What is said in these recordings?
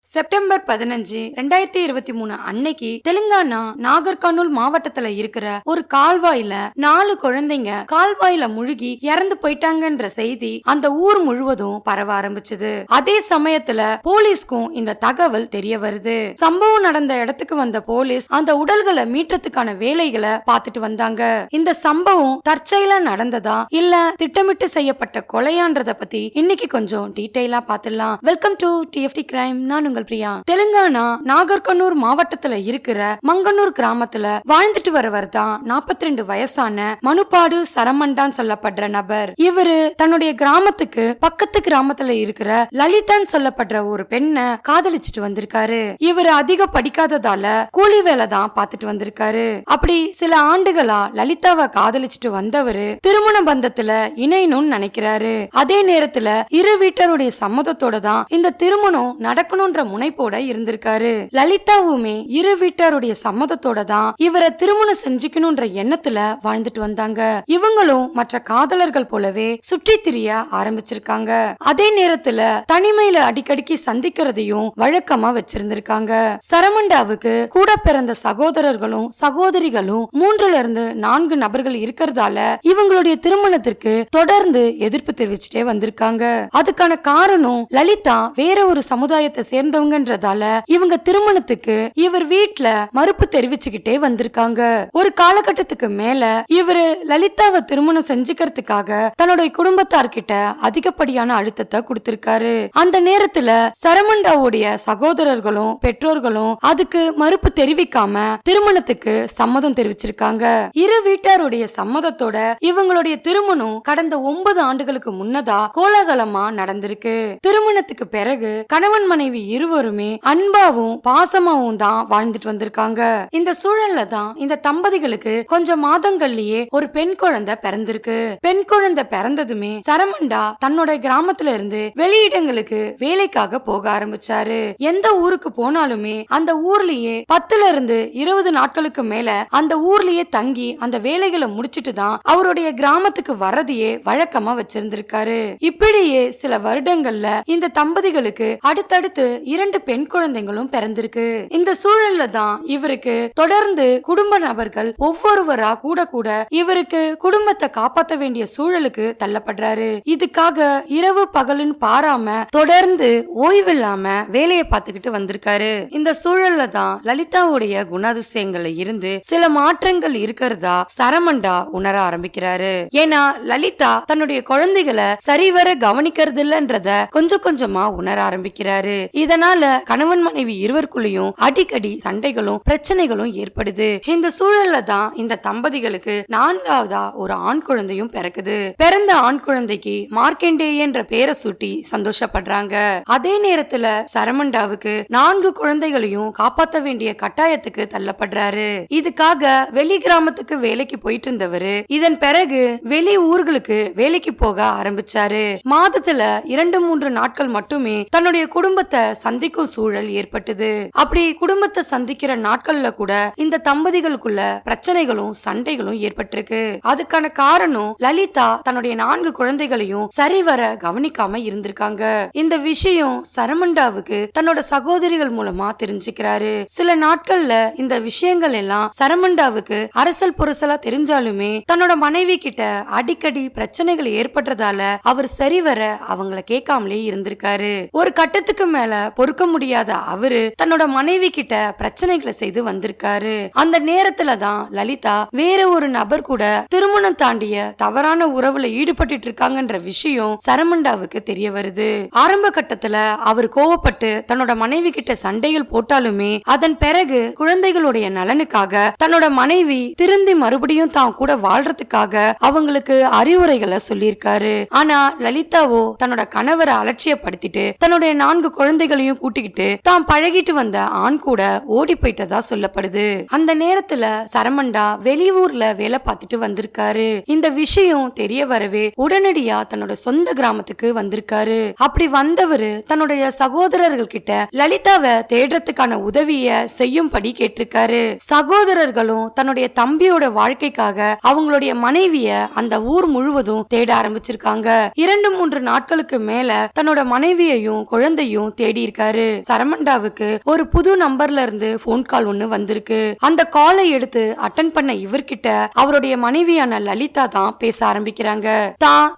September 15, 2023 அன்னைக்கு தெலுங்கானா நாகர்கர்னூல் மாவட்டத்துல இருக்கிற ஒரு கால்வாயில 4 குழந்தைங்க கால்வாயில முழுகி இறந்து போயிட்டாங்கன்ற செய்தி அந்த ஊர் முழுவதும் பரவ ஆரம்பிச்சது. அதே சமயத்துல போலீஸ்க்கும் இந்த தகவல் தெரிய வருது. சம்பவம் நடந்த இடத்துக்கு வந்த போலீஸ் அந்த உடல்களை மீட்டத்துக்கான வேலைகளை பார்த்துட்டு வந்தாங்க. இந்த சம்பவம் தற்செயலா நடந்ததா இல்ல திட்டமிட்டு செய்யப்பட்ட கொலையான்றத பத்தி இன்னைக்கு கொஞ்சம் டீடைலா பார்த்துடலாம். Welcome to TFT crime. நான் பிரியா. தெலுங்கானா நாகர்கர்னூல் மாவட்டத்துல இருக்கிற மங்கனூர் கிராமத்துல வாழ்ந்துட்டு வரவர் தான் 42 வயசான மனுபாடு சரமண்டான்னு சொல்லப்படுற நபர். இவரு தன்னுடைய கிராமத்துக்கு பக்கத்து கிராமத்துல இருக்கிற லலிதான் சொல்லப்படுற ஒரு பெண்ணை காதலிச்சுட்டு வந்திருக்காரு. இவரு அதிக படிக்காததால கூலி வேலை தான் பார்த்துட்டு வந்திருக்காரு. அப்படி சில ஆண்டுகளா லலிதாவை காதலிச்சுட்டு வந்தவரு திருமண பந்தத்துல இணையணும்னு நினைக்கிறாரு. அதே நேரத்துல இரு வீட்டருடைய சம்மதத்தோட தான் இந்த திருமணம் நடக்கணும்ன்ற முனைப்போட இருந்திருக்காரு. லலிதாவுமே இரு வீட்டாருடைய சம்மதத்தோட தான் இவரை திருமணம் செஞ்சுக்கணும்ன்ற எண்ணத்துல வாழ்ந்துட்டு வந்தாங்க. இவங்களும் மற்ற காதலர்கள் போலவே சுற்றி திரிய ஆரம்பிச்சிருக்காங்க. அதே நேரத்துல தனிமையில அடிக்கடிக்கு சந்திக்கிறதையும் வழக்கமா வச்சிருந்திருக்காங்க. சரமண்டாவுக்கு கூட பிறந்த சகோதரர்களும் சகோதரிகளும் 3-4 நபர்கள் இருக்கிறதால இவங்களுடைய திருமணத்திற்கு தொடர்ந்து எதிர்ப்பு தெரிவிச்சுட்டே வந்திருக்காங்க. அதுக்கான காரணம் லலிதா வேற ஒரு சமுதாயத்தை சேர்ந்தவங்கன்றதால இவங்க திருமணத்துக்கு இவர் வீட்ல மறுப்பு தெரிவிச்சுக்கிட்டே வந்திருக்காங்க. ஒரு காலகட்டத்துக்கு மேல இவரு லலிதாவை திருமணம் செஞ்சுக்கிறதுக்காக தன்னுடைய குடும்பத்தார்கிட்ட அதிகப்படியான அழுத்தத்தை கொடுத்திருக்காரு. அந்த நேரத்துல சரமண்டாவுடைய சகோதரர்களும் பெற்றோர்களும் அதுக்கு மறுப்பு தெரிவிக்காம திருமணத்துக்கு சம்மதம் தெரிவிச்சிருக்காங்க. இரு வீட்டாருடைய சம்மதத்தோட இவங்களுடைய திருமணம் கடந்த 9 ஆண்டுகளுக்கு முன்னதா கோலாகலமா நடந்திருக்கு. திருமணத்துக்கு பிறகு கணவன் மனைவி இருவருமே அன்பாவும் பாசமாவும் தான் வாழ்ந்துட்டு வந்திருக்காங்க. இந்த சூழல்ல தான் இந்த தம்பதிகளுக்கு கொஞ்சம் மாதங்கள்லயே ஒரு பெண் குழந்தை பிறந்திருக்கு. பெண் குழந்தை பிறந்ததுமே சரமண்டா தன்னோட கிராமத்துல இருந்து வெளியிடங்களுக்கு வேலைக்காக போக ஆரம்பிச்சாரு. எந்த ஊருக்கு போனாலுமே அந்த ஊர்லயே 10-20 நாட்களுக்கு மேல அந்த ஊர்லயே தங்கி அந்த வேலைகளை முடிச்சிட்டு தான் அவருடைய கிராமத்துக்கு வரதையே வழக்கமா வச்சிருந்திருக்காரு. இப்படியே சில வருடங்கள்ல இந்த தம்பதிகளுக்கு அடுத்தடுத்து 2 பெண் குழந்தைகளும் பிறந்திருக்கு. இந்த சூழல்ல தான் இவருக்கு தொடர்ந்து குடும்ப நபர்கள் ஒவ்வொருவரா கூட இவருக்கு குடும்பத்தை காப்பாற்ற வேண்டிய சூழலுக்கு தள்ளப்படுறாரு. இதுக்காக இரவு பகலுன்னு பாராம தொடர்ந்து ஓய்வில்லாம வேலையை பார்த்துக்கிட்டு வந்திருக்காரு. இந்த சூழல்ல தான் லலிதாவுடைய குணாதிசயங்கள்ல இருந்து சில மாற்றங்கள் இருக்கிறதா சரமண்டா உணர ஆரம்பிக்கிறாரு. ஏன்னா லலிதா தன்னுடைய குழந்தைகளை சரிவர கவனிக்கிறது இல்லன்றத கொஞ்சம் கொஞ்சமா உணர ஆரம்பிக்கிறாரு. இதனால கணவன் மனைவி இருவருக்குள்ளயும் அடிக்கடி சண்டைகளும் பிரச்சனைகளும் ஏற்படுது. இந்த சூழல்ல தான் இந்த தம்பதிகளுக்கு 4ஆவதா ஒரு ஆண் குழந்தையும் பிறக்குது. பிறந்த ஆண் குழந்தைக்கு மார்க்கண்டேயன்ற பேரை சூட்டி சந்தோஷப்படுறாங்க. அதே நேரத்துல சரமண்டாவுக்கு 4 குழந்தைகளையும் காப்பாற்ற வேண்டிய கட்டாயத்துக்கு தள்ளப்படுறாரு. இதுக்காக வெளி கிராமத்துக்கு வேலைக்கு போயிட்டு இருந்தவரு இதன் பிறகு வெளி ஊர்களுக்கு வேலைக்கு போக ஆரம்பிச்சாரு. மாதத்துல 2-3 நாட்கள் மட்டுமே தன்னுடைய குடும்பத்தை சந்திக்கும் சூழல் ஏற்பட்டது. அப்படி குடும்பத்தை சந்திக்கிற நாட்கள்ல கூட இந்த தம்பதிகளுக்குள்ள பிரச்சனைகளும் சண்டைகளும் ஏற்பட்டிருக்கு. அதுக்கான காரணம் லலிதா தன்னுடைய 4 குழந்தைகளையும் சரிவர கவனிக்காம இருந்திருக்காங்க. இந்த விஷயம் சரமண்டாவுக்கு தன்னோட சகோதரிகள் மூலமா தெரிஞ்சுக்கிறாரு. சில நாட்கள்ல இந்த விஷயங்கள் எல்லாம் சரமண்டாவுக்கு அரசல் புரசலா தெரிஞ்சாலுமே தன்னோட மனைவி கிட்ட அடிக்கடி பிரச்சனைகள் ஏற்படுறதால அவர் சரிவர அவங்கள கேட்காமலே இருந்திருக்காரு. ஒரு கட்டத்துக்கு மேல பொறுக்க முடியாத அவரு தன்னோட மனைவி கிட்ட பிரச்சனைகளை செய்து வந்திருக்காரு. அந்த நேரத்துல தான் லலிதா வேற ஒரு நபர் கூட திருமணம் தாண்டிய தவறான உறவுல ஈடுபட்டு இருக்காங்கன்ற விஷயம் சரமண்டாவுக்கு தெரிய வருது. ஆரம்ப கட்டத்துல அவர் கோவப்பட்டு தன்னோட மனைவி கிட்ட சண்டைகள் போட்டாலுமே அதன் பிறகு குழந்தைகளுடைய நலனுக்காக தன்னோட மனைவி திருந்தி மறுபடியும் தான் கூட வாழ்றதுக்காக அவங்களுக்கு அறிவுரைகளை சொல்லியிருக்காரு. ஆனா லலிதாவோ தன்னோட கணவரை அலட்சியப்படுத்திட்டு தன்னுடைய 4 குழந்தைகளையும் கூட்டிக்கிட்டு தான் பழகிட்டு வந்த ஆண் கூட ஓடி போயிட்டதா சொல்லப்படுது. அந்த நேரத்துல சரமண்டா வெளியூர்ல வேலை பார்த்துட்டு வந்திருக்காரு. இந்த விஷயம் தெரிய வரவே உடனடியா தன்னோட சொந்த கிராமத்துக்கு வந்திருக்காரு. அப்படி வந்தவரு தன்னுடைய சகோதரர்கள் கிட்ட லலிதாவை தேடுறதுக்கான உதவிய செய்யும்படி கேட்டிருக்காரு. சகோதரர்களும் தன்னுடைய தம்பியோட வாழ்க்கைக்காக அவங்களுடைய மனைவிய அந்த ஊர் முழுவதும் தேட ஆரம்பிச்சிருக்காங்க. 2-3 நாட்களுக்கு மேல தன்னோட மனைவியையும் குழந்தையும் தேடி சொல்லியிருக்காரு. சரமண்டாவுக்கு ஒரு புது நம்பர்ல இருந்து போன் கால் ஒண்ணு வந்திருக்கு. அந்த காலை எடுத்து அட்டன் பண்ண இவர்கிட்ட அவருடைய மனைவியான லலிதா தான் பேச ஆரம்பிக்கிறாங்க.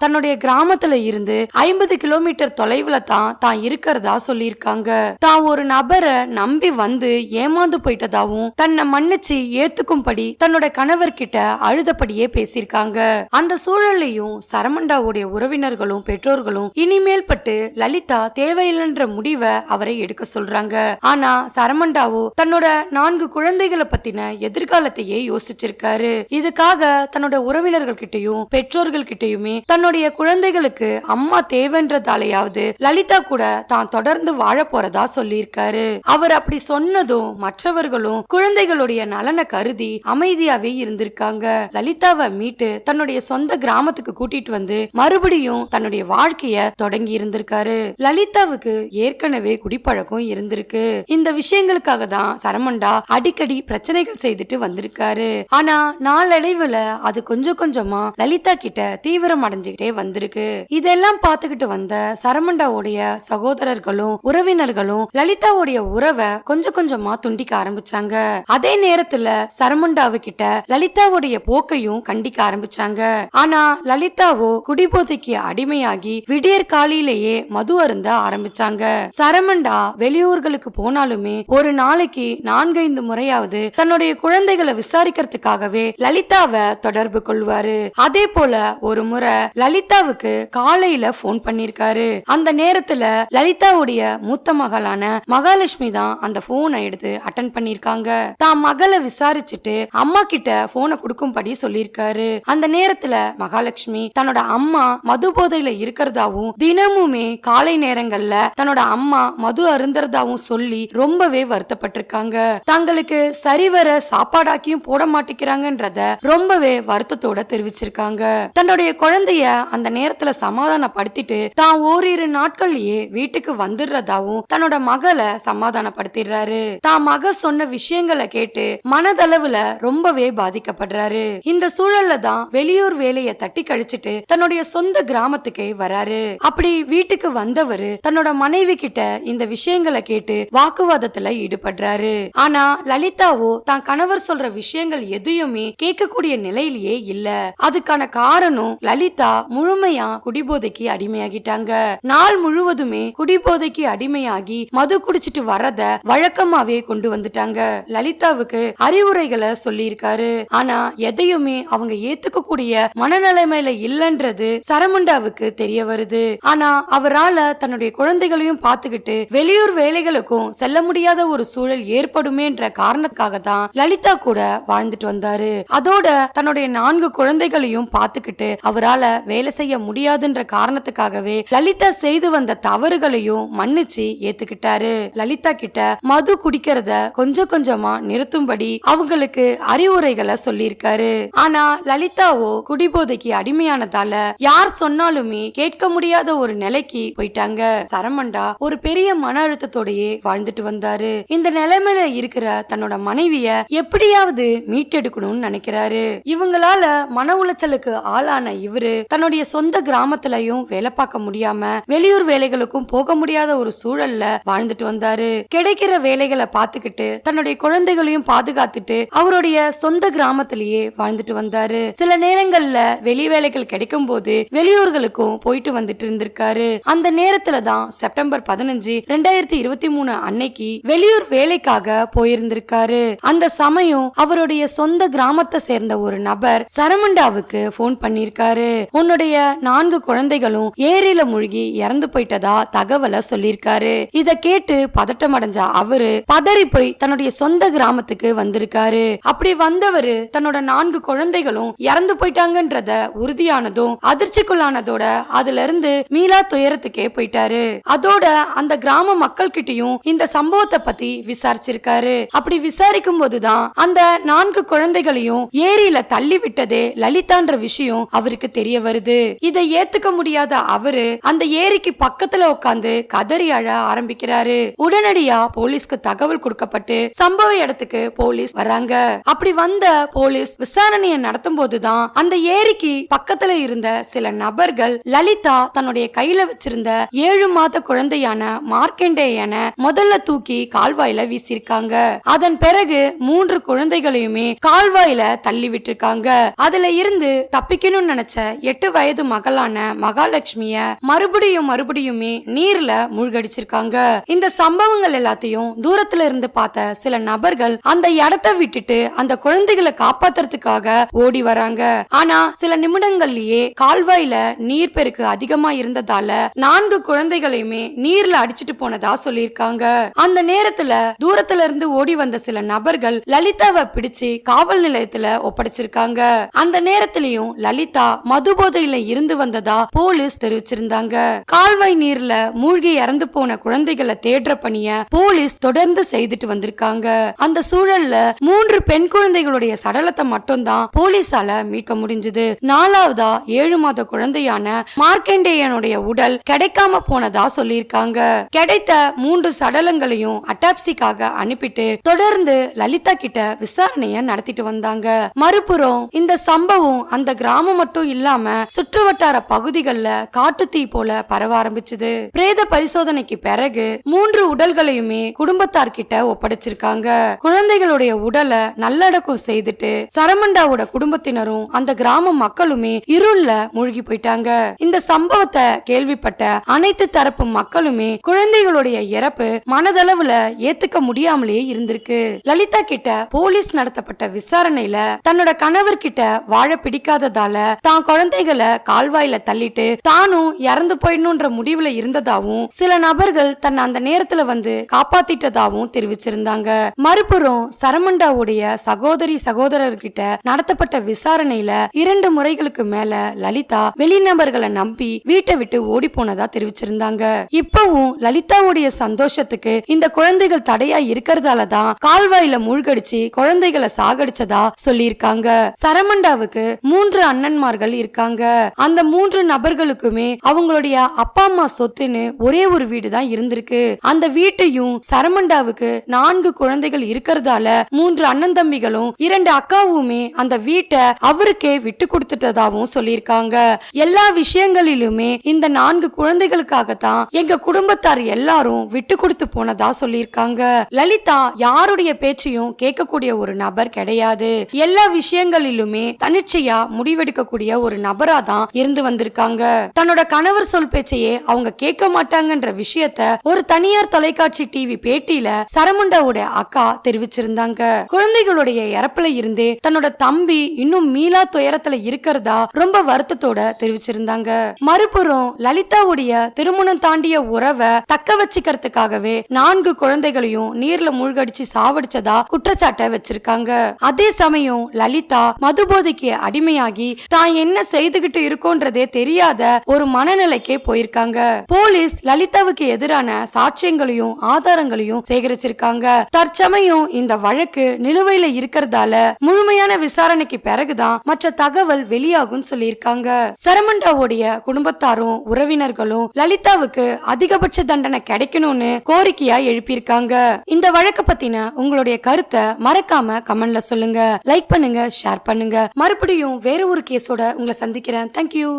தன்னுடைய கிராமத்துல இருந்து 50 கிலோமீட்டர் தொலைவுல தான் இருக்கிறதா சொல்லியிருக்காங்க. தான் ஒரு நபரை நம்பி வந்து ஏமாந்து போயிட்டதாவும் தன்னை மன்னிச்சு ஏத்துக்கும்படி தன்னோட கணவர்கிட்ட அழுதபடியே பேசியிருக்காங்க. அந்த சூழலையும் சரமண்டாவுடைய உறவினர்களும் பெற்றோர்களும் இனிமேல் பட்டு லலிதா தேவையில்லைன்ற முடிவை அவரை எடுக்க சொல்றாங்க. ஆனா சரமண்டாவோ தன்னோட 4 குழந்தைகளை பத்தின எதிர்காலத்தையே யோசிச்சிருக்காரு. இதுக்காக தன்னோட உறவினர்கள் கிட்டையும் பெற்றோர்கள் கிட்டையுமே தன்னுடைய குழந்தைகளுக்கு அம்மா தேவைன்றதாலேயாவது லலிதா கூட தான் தொடர்ந்து வாழ போறதா சொல்லியிருக்காரு. அவர் அப்படி சொன்னதும் மற்றவர்களும் குழந்தைகளுடைய நலனை கருதி அமைதியாவே இருந்திருக்காங்க. லலிதாவை மீட்டு தன்னுடைய சொந்த கிராமத்துக்கு கூட்டிட்டு வந்து மறுபடியும் தன்னுடைய வாழ்க்கைய தொடங்கி இருந்திருக்காரு. லலிதாவுக்கு ஏற்கனவே குடிப்பழக்கம் இருந்திருக்கு. இந்த விஷயங்களுக்காக தான் சரமண்டா அடிக்கடி பிரச்சனைகள் செய்துட்டு வந்திருக்காரு. ஆனா நாளடைவுல அது கொஞ்சம் கொஞ்சமா லலிதா கிட்ட தீவிரம் அடைஞ்சுக்கிட்டே வந்திருக்கு. இதெல்லாம் பார்த்துக்கிட்டு வந்த சரமண்டாவுடைய சகோதரர்களும் உறவினர்களும் லலிதாவுடைய உறவை கொஞ்சம் கொஞ்சமா துண்டிக்க ஆரம்பிச்சாங்க. அதே நேரத்துல சரமண்டாவு கிட்ட லலிதாவுடைய போக்கையும் கண்டிக்க ஆரம்பிச்சாங்க. ஆனா லலிதாவோ குடிபோதைக்கு அடிமையாகி விடியற் காலையிலேயே மது அருந்த ஆரம்பிச்சாங்க. சரமண்டா வெளியூர்களுக்கு போனாலுமே ஒரு நாளைக்கு 4-5 முறையாவது தன்னுடைய குழந்தைகளை விசாரிக்கிறதுக்காகவே லலிதாவை தொடர்பு கொள்வாரு. அதே போல ஒரு முறை லலிதாவுக்கு காலையில போன் பண்ணிருக்காரு. அந்த நேரத்துல லலிதாவுடைய மூத்த மகளான மகாலட்சுமி தான் அந்த போனை எடுத்து அட்டன் பண்ணிருக்காங்க. தான் மகளை விசாரிச்சுட்டு அம்மா கிட்ட போனை கொடுக்கும்படி சொல்லிருக்காரு. அந்த நேரத்துல மகாலட்சுமி தன்னோட அம்மா மது போதையில இருக்கிறதாவும் தினமுமே காலை நேரங்கள்ல தன்னோட அம்மா மது அருந்தறதாவும் சொல்லி ரொம்பவே வருத்தப்பட்டிருக்காங்க. தங்களுக்கு சரிவர சாப்பாடாக்கியும் போட மாட்டேங்கிறாங்கன்றத ரொம்பவே வருத்தத்தோட தெரிவிச்சிருக்காங்க. தன்னுடைய குழந்தைய அந்த நேரத்துல சமாதானப்படுத்திட்டு தான் ஓரிரு நாட்கள்லயே வீட்டுக்கு வந்துடுறதாவும் தன்னோட மகளை சமாதானப்படுத்திடுறாரு. தான் மக சொன்ன விஷயங்களை கேட்டு மனதளவுல ரொம்பவே பாதிக்கப்படுறாரு. இந்த சூழல்ல தான் வெளியூர் வேலையை தட்டி கழிச்சிட்டு தன்னுடைய சொந்த கிராமத்துக்கே வராரு. அப்படி வீட்டுக்கு வந்தவரு தன்னோட மனைவி கிட்ட இந்த விஷயங்களை கேட்டு வாக்குவாதத்துல ஈடுபடுறாரு. ஆனா லலிதாவோ தான் கணவர் சொல்ற விஷயங்கள் எதையுமே கேட்கக்கூடிய நிலையிலேயே இல்ல. அதுக்கான காரணம் லலிதா முழுமையா குடிபோதைக்கு அடிமையாகிட்டாங்க. நாள் முழுவதுமே குடிபோதைக்கு அடிமையாகி மது குடிச்சிட்டு வரத வழக்கமாவே கொண்டு வந்துட்டாங்க. லலிதாவுக்கு அறிவுரைகளை சொல்லி இருக்காரு. ஆனா எதையுமே அவங்க ஏத்துக்க கூடிய மனநிலைமையில இல்லன்றது சரமண்டாவுக்கு தெரிய வருது. ஆனா அவரால தன்னுடைய குழந்தைகளையும் பார்த்துக்கிட்டு வெளியூர் வேலைகளுக்கும் செல்ல முடியாத ஒரு சூழல் ஏற்படுமேன்ற காரணத்துக்காக தான் லலிதா கூட வாழ்ந்துட்டு வந்தாரு. அதோட தன்னுடைய 4 குழந்தைகளையும் பார்த்துக்கிட்டு அவரால வேலை செய்ய முடியாதுன்ற காரணத்துக்காகவே லலிதா செய்து வந்த தவறுகளையும் மன்னிச்சு ஏத்துக்கிட்டாரு. லலிதா கிட்ட மது குடிக்கிறத கொஞ்சம் கொஞ்சமா நிறுத்தும்படி அவங்களுக்கு அறிவுரைகளை சொல்லியிருக்காரு. ஆனா லலிதாவோ குடிபோதைக்கு அடிமையானதால யார் சொன்னாலுமே கேட்க முடியாத ஒரு நிலைக்கு போயிட்டாங்க. சரமண்டா ஒரு பெரிய மன அழுத்தத்தோடயே வாழ்ந்துட்டு வந்தாரு. இந்த நிலைமையில இருக்கிற தன்னோட மனைவிய எப்படியாவது மீட்டெடுக்கணும்னு நினைக்கிறாரு. இவங்களால மன உளைச்சலுக்கு ஆளான இவரு தன்னுடைய சொந்த கிராமத்திலையும் வேலை பார்க்க முடியாம வெளியூர் வேலைகளுக்கும் போக முடியாத ஒரு சூழல்ல வாழ்ந்துட்டு வந்தாரு. கிடைக்கிற வேலைகளை பார்த்துக்கிட்டு தன்னுடைய குழந்தைகளையும் பாதுகாத்துட்டு அவருடைய சொந்த கிராமத்திலேயே வாழ்ந்துட்டு வந்தாரு. சில நேரங்கள்ல வெளி வேலைகள் கிடைக்கும் போது வெளியூர்களுக்கும் போயிட்டு வந்துட்டு இருந்திருக்காரு. அந்த நேரத்துல தான் செப்டம்பர் 15, 2023 அன்னைக்கு வெளியூர் வேலைக்காக போயிருந்திருக்காரு. அந்த சமயம் அவருடைய சொந்த கிராமத்தை சேர்ந்த ஒரு நபர் சரமண்டாவுக்கு போன் பண்ணிருக்காரு. உன்னுடைய 4 குழந்தைகளும் ஏரியில மூழ்கி இறந்து போயிட்டதா தகவலை சொல்லிருக்காரு. இத கேட்டு பதட்டம் அடைஞ்ச அவரு பதறி போய் தன்னுடைய சொந்த கிராமத்துக்கு வந்திருக்காரு. அப்படி வந்தவரு தன்னோட 4 குழந்தைகளும் இறந்து போயிட்டாங்கன்றத உறுதியானதும் அதிர்ச்சிக்குள்ளானதோட அதுல இருந்து மீளா துயரத்துக்கே போயிட்டாரு. அதோட அந்த கிராம மக்கள் கிட்டையும் இந்த சம்பவத்தை பத்தி விசாரிச்சிருக்காரு. அப்படி விசாரிக்கும் போதுதான் அந்த 4 குழந்தைகளையும் ஏரியில தள்ளி விட்டதே லலிதான்ற விஷயம் அவருக்கு தெரிய வருது. இதை ஏத்துக்க முடியாத அவரு அந்த ஏரிக்கு பக்கத்துல உட்கார்ந்து கதறி அழ ஆரம்பிக்கிறாரு. உடனடியா போலீஸ்க்கு தகவல் கொடுக்கப்பட்டு சம்பவ இடத்துக்கு போலீஸ் வராங்க. அப்படி வந்த போலீஸ் விசாரணையை நடத்தும் போதுதான் அந்த ஏரிக்கு பக்கத்துல இருந்த சில நபர்கள் லலிதா தன்னுடைய கையில வச்சிருந்த 7 மாத குழந்தையான மார்க்கண்டேயனை முதல்ல தூக்கி கால்வாயில வீசிருக்காங்க. அதன் பிறகு 3 குழந்தைகளையுமே கால்வாயில தள்ளி விட்டுருக்காங்க. அதுல இருந்து தப்பிக்கணும்னு நினைச்ச 8 வயது மகளான மகாலட்சுமிய மறுபடியுமே நீர்ல மூழ்கடிச்சிருக்காங்க. இந்த சம்பவங்கள் எல்லாத்தையும் தூரத்துல இருந்து பார்த்த சில நபர்கள் அந்த இடத்தை விட்டுட்டு அந்த குழந்தைகளை காப்பாத்துறதுக்காக ஓடி வராங்க. ஆனா சில நிமிடங்கள்லயே கால்வாயில நீர்பெருக்கு அதிகமா இருந்ததால 4 குழந்தைகளையுமே நீர்ல அடிச்சிட்டு போனதா சொல்லியிருக்காங்க. அந்த நேரத்துல தூரத்துல இருந்து ஓடி வந்த சில நபர்கள் லலிதாவை பிடிச்சு காவல் நிலையத்துல ஒப்படைச்சிருக்காங்க. அந்த நேரத்திலையும் லலிதா மது போதையில இருந்து வந்ததா போலீஸ் தெரிவிச்சிருந்தாங்க. கால்வாய் நீர்ல மூழ்கி இறந்து போன குழந்தைகளை தேடுற பணிய போலீஸ் தொடர்ந்து செய்துட்டு வந்திருக்காங்க. அந்த சூழல்ல 3 பெண் குழந்தைகளுடைய சடலத்தை மட்டும்தான் போலீசால மீட்க முடிஞ்சது. 4வதா 7 மாத குழந்தையான மார்க்கண்டேயனுடைய உடல் கிடைக்காம போனதா சொல்லியிருக்காங்க. கிடைத்த 3 சடலங்களையும் அட்டாப்சிக்காக அனுப்பிட்டு தொடர்ந்து லலிதா கிட்ட விசாரணைய நடத்திட்டு வந்தாங்க. மறுபுறம் இந்த சம்பவம் அந்த கிராமம் மட்டும் இல்லாம சுற்றுவட்டார பகுதிகளில் காட்டுத்தீ போல பரவ ஆரம்பிச்சது. பிரேத பரிசோதனைக்கு பிறகு 3 உடல்களையுமே குடும்பத்தார் கிட்ட ஒப்படைச்சிருக்காங்க. குழந்தைகளுடைய உடலை நல்லடக்கம் செய்துட்டு சரமண்டாவோட குடும்பத்தினரும் அந்த கிராம மக்களுமே இருள்ல மூழ்கி போயிட்டாங்க. இந்த சம்பவத்தை கேள்விப்பட்ட அனைத்து தரப்பு மக்களுமே குழந்தைகளுடைய இறப்பு மனதளவுல ஏத்துக்க முடியாமலே இருந்திருக்கு. லலிதா கிட்ட போலீஸ் நடத்தப்பட்ட விசாரணையில தன்னோட கணவர் கிட்ட வாழ பிடிக்காததால தான் குழந்தைகளை கால்வாயில தள்ளிட்டு தானும் இறந்து போயிடணும்ன்ற முடிவுல இருந்ததாவும் சில நபர்கள் தன்னை அந்த நேரத்துல வந்து காப்பாத்திட்டதாவும் தெரிவிச்சிருந்தாங்க. மறுபுறம் சரமண்டாவுடைய சகோதரர்கிட்ட நடத்தப்பட்ட விசாரணையில 2 முறைகளுக்கு மேல லலிதா வெளிநபர்களை நம்பி வீட்டை விட்டு ஓடி போனதா தெரிவிச்சிருந்தாங்க. இப்பவும் லலிதாவுடைய சந்தோஷத்துக்கு இந்த குழந்தைகள் தடையா இருக்கிறதாலதான் கால்வாயில மூழ்கடிச்சு குழந்தைகளை சாகடிச்சதா சொல்லியிருக்காங்க. சரமண்டாவுக்கு 3 அண்ணன்மார்கள் இருக்காங்க. அந்த 3 நபர்களுக்குமே அவங்களுடைய அப்பா அம்மா சொத்துன்னு ஒரே ஒரு வீடு தான் இருந்திருக்கு. அந்த வீட்டையும் சரமண்டாவுக்கு 4 குழந்தைகள் இருக்கிறதால 3 அண்ணன் தம்பிகளும் 2 அக்காவுமே அந்த வீட்டை அவருக்கே விட்டு கொடுத்துட்டதாவும் சொல்லியிருக்காங்க. எல்லா விஷயங்களிலுமே இந்த 4 குழந்தைகளுக்காகத்தான் எங்க குடும்பத்தார் எல்லாரும் விட்டு கொடுத்து போனதா சொல்லியிருக்காங்க. லலிதா யாருடைய பேச்சையும் கேட்கக்கூடிய ஒரு நபர் கிடையாது. எல்லா விஷயங்களிலுமே தனிச்சையா முடிவெடுக்கக்கூடிய ஒரு நபரா தான் இருந்து வந்திருக்காங்க. தன்னோட கணவர் சொல் பேச்சையே அவங்க கேட்க மாட்டாங்கன்ற விஷயத்த ஒரு தனியார் தொலைக்காட்சி டிவி பேட்டியில சரமண்டாவோட அக்கா தெரிவிச்சிருந்தாங்க. குழந்தைகளுடைய இறப்புல இருந்தே தன்னோட தம்பி இன்னும் மீளா துயரத்துல இருக்கிறதா ரொம்ப வருத்தத்தோட தெரிவிச்சிருந்தாங்க. மறுபுறம் லலிதாவுடைய திருமணம் தாண்டிய உறவை தக்க வச்சுக்கிறதுக்காகவே 4 குழந்தைகளையும் நீர்ல மூழ்கடிச்சு சாவடிச்சதா குற்றச்சாட்டை வச்சிருக்காங்க. அதே சமயம் லலிதா மதுபோதைக்கு அடிமையாகி தான் என்ன செய்துகிட்டு இருக்கோன்றதே தெரியாத ஒரு மனநிலைக்கே போயிருக்காங்க. போலீஸ் லலிதாவுக்கு எதிரான சாட்சியங்களையும் ஆதாரங்களையும் சேகரிச்சிருக்காங்க. தற்சமயம் இந்த வழக்கு நிலுவையில இருக்கிறதால முழுமையான விசாரணைக்கு பிறகுதான் மற்ற தகவல் வெளியாகும் சொல்லியிருக்காங்க. சரமண்டாவுடைய குடும்பத்தாரும் உறவினர்களும் லலிதாவுக்கு அதிகபட்ச தண்டனை கிடைக்கணும்னு கோரிக்கையா எழுப்பியிருக்காங்க. இந்த வழக்கு பத்தின உங்களுடைய கருத்தை மறக்காம கமெண்ட்ல சொல்லுங்க. லைக் பண்ணுங்க, ஷேர் பண்ணுங்க. மறுபடியும் வேற ஒரு கேஸோட உங்களை சந்திக்கிறேன். தேங்க்யூ.